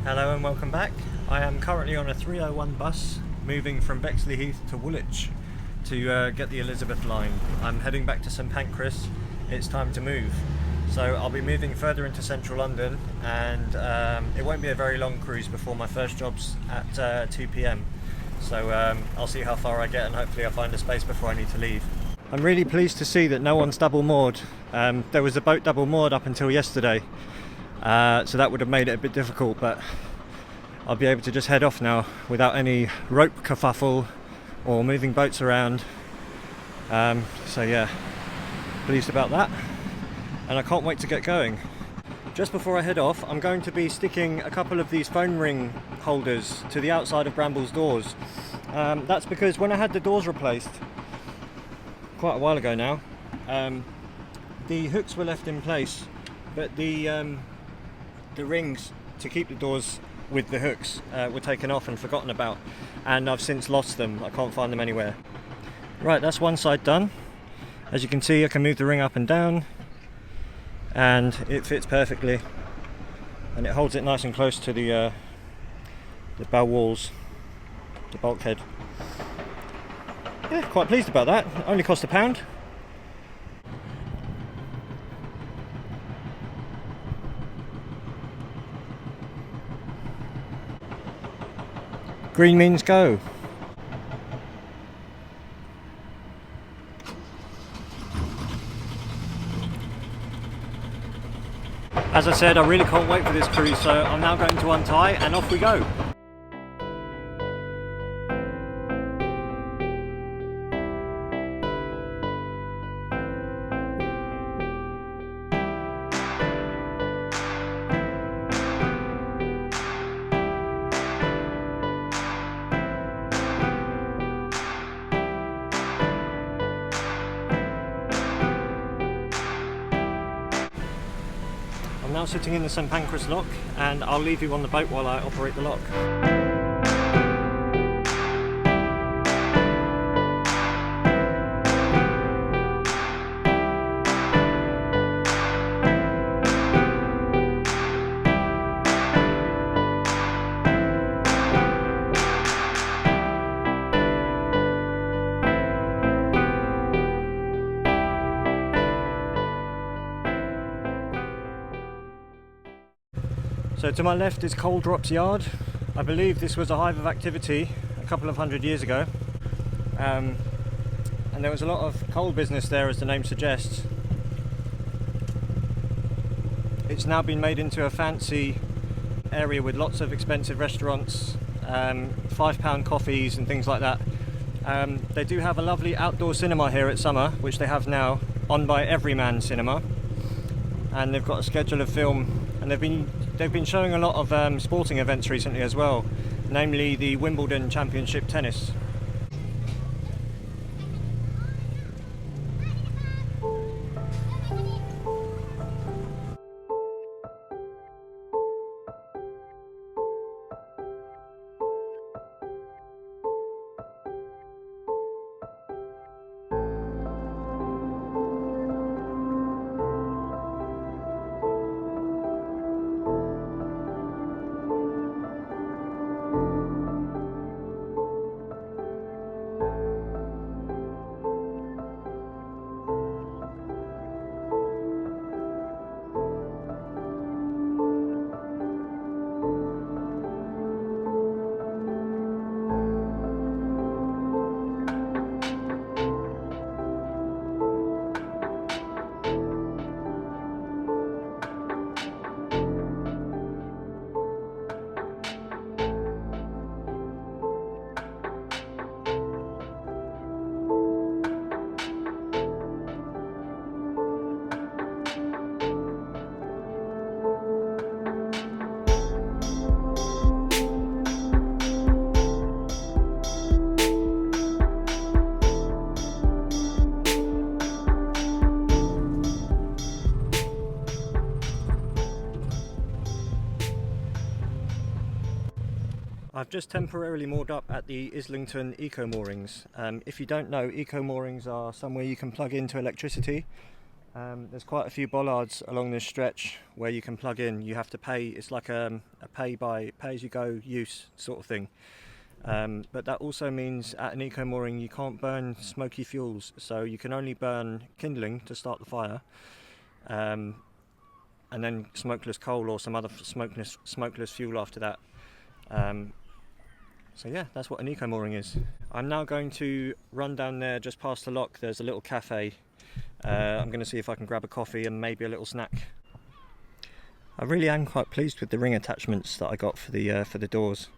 Hello and welcome back. I am currently on a 301 bus moving from Bexley Heath to Woolwich to get the Elizabeth line. I'm heading back to St Pancras. It's time to move. So I'll be moving further into central London, and it won't be a very long cruise before my first job's at 2 p.m. So I'll see how far I get, and hopefully I'll find a space before I need to leave. I'm really pleased to see that no one's double moored. There was a boat double moored up until yesterday, so that would have made it a bit difficult, but I'll be able to just head off now without any rope kerfuffle or moving boats around. So yeah, pleased about that, and I can't wait to get going. Just before I head off, I'm going to be sticking a couple of these phone ring holders to the outside of Bramble's doors. That's because when I had the doors replaced quite a while ago now, the hooks were left in place, but the rings to keep the doors with the hooks were taken off and forgotten about, and I've since lost them. I can't find them anywhere. Right, that's one side done. As you can see, I can move the ring up and down, and it fits perfectly, and it holds it nice and close to the bow walls, the bulkhead. Yeah, quite pleased about that. Only cost £1. Green means go. As I said, I really can't wait for this cruise, so I'm now going to untie and off we go. I'm now sitting in the St Pancras lock, and I'll leave you on the boat while I operate the lock. So to my left is Coal Drops Yard. I believe this was a hive of activity a couple of hundred years ago, and there was a lot of coal business there, as the name suggests. It's now been made into a fancy area with lots of expensive restaurants, £5 coffees and things like that. They do have a lovely outdoor cinema here at summer, which they have now, on by Everyman Cinema, and they've got a schedule of film, and they've been showing a lot of sporting events recently as well, namely the Wimbledon Championship tennis. I've just temporarily moored up at the Islington eco moorings. If you don't know, eco moorings are somewhere you can plug into electricity There's quite a few bollards along this stretch where you can plug in. You have to pay. It's like a pay as you go use sort of thing. But that also means at an eco mooring you can't burn smoky fuels, so you can only burn kindling to start the fire, and then smokeless coal or some other smokeless fuel after that. So yeah, that's what an eco mooring is. I'm now going to run down there just past the lock. There's a little cafe. I'm going to see if I can grab a coffee and maybe a little snack. I really am quite pleased with the ring attachments that I got for the doors.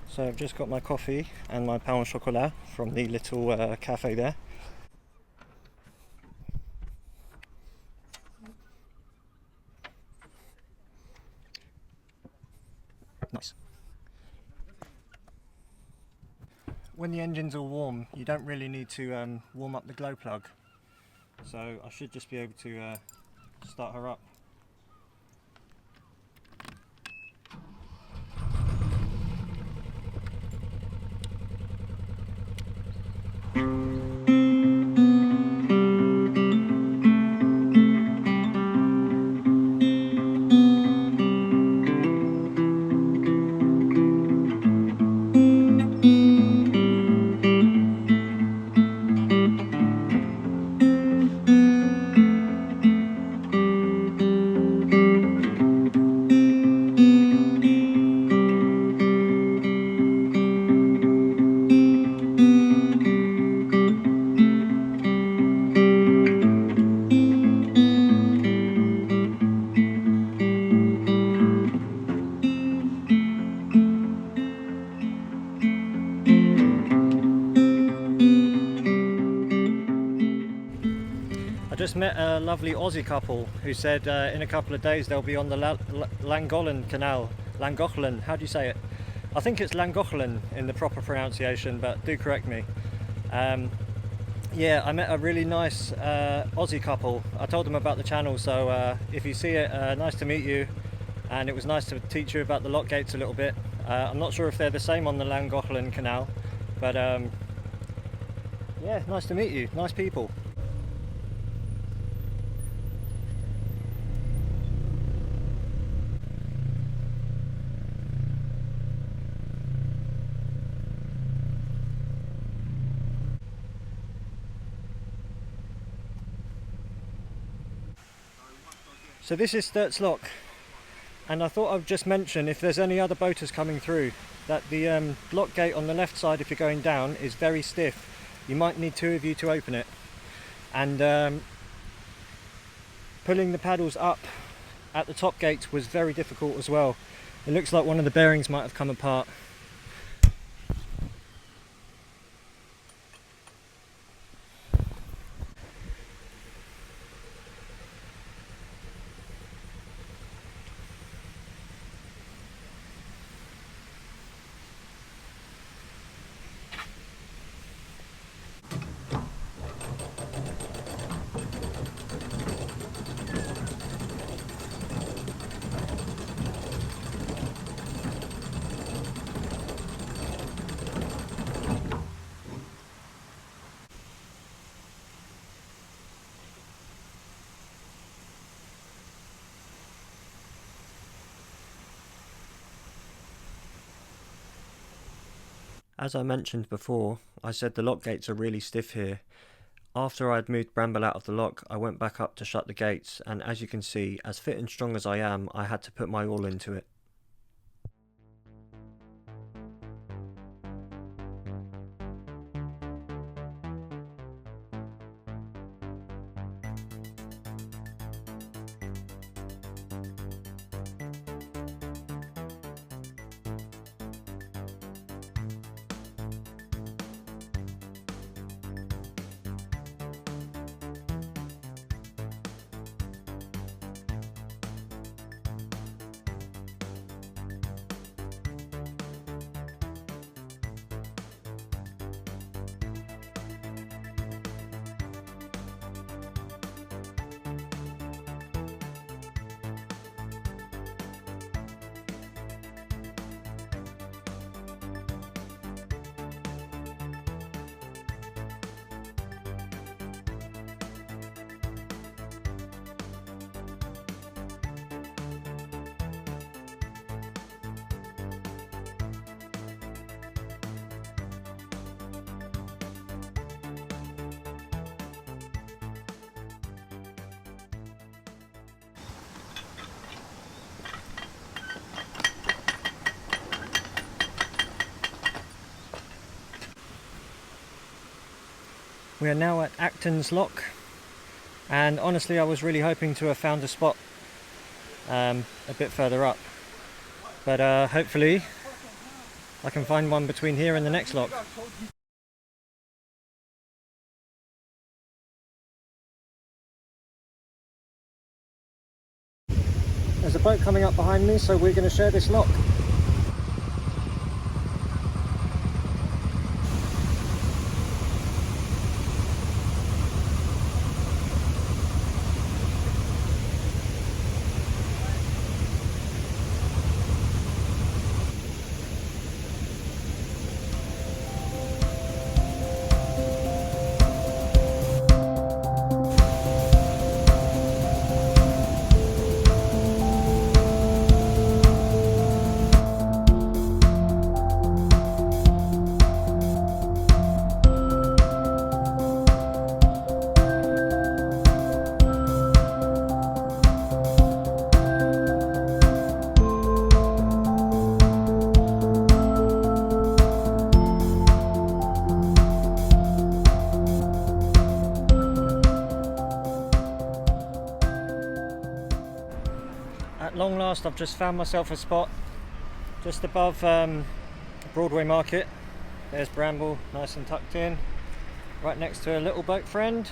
So I've just got my coffee and my pain au chocolat from the little cafe there. Nice. When the engine's all warm, you don't really need to warm up the glow plug, so I should just be able to start her up. I just met a lovely Aussie couple who said in a couple of days they'll be on the Llangollen Canal. Llangollen, how do you say it? I think it's Llangollen in the proper pronunciation, but do correct me. Yeah, I met a really nice Aussie couple. I told them about the channel, so if you see it, nice to meet you. And it was nice to teach you about the lock gates a little bit. I'm not sure if they're the same on the Llangollen Canal, but yeah, nice to meet you. Nice people. So this is Sturt's Lock, and I thought I'd just mention, if there's any other boaters coming through, that the lock gate on the left side, if you're going down, is very stiff. You might need two of you to open it, and pulling the paddles up at the top gate was very difficult as well. It looks like one of the bearings might have come apart. As I mentioned before, I said the lock gates are really stiff here. After I had moved Bramble out of the lock, I went back up to shut the gates, and as you can see, as fit and strong as I am, I had to put my all into it. We are now at Acton's Lock, and honestly I was really hoping to have found a spot a bit further up, but hopefully I can find one between here and the next lock. There's a boat coming up behind me, so we're going to share this lock. At long last, I've just found myself a spot just above Broadway Market. There's Bramble, nice and tucked in, right next to a little boat friend.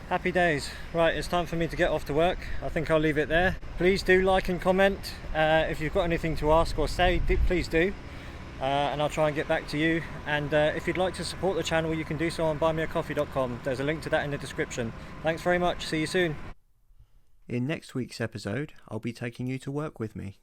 Happy days. Right, it's time for me to get off to work. I think I'll leave it there. Please do like and comment. If you've got anything to ask or say, please do. And I'll try and get back to you. And if you'd like to support the channel, you can do so on buymeacoffee.com. There's a link to that in the description. Thanks very much. See you soon. In next week's episode, I'll be taking you to work with me.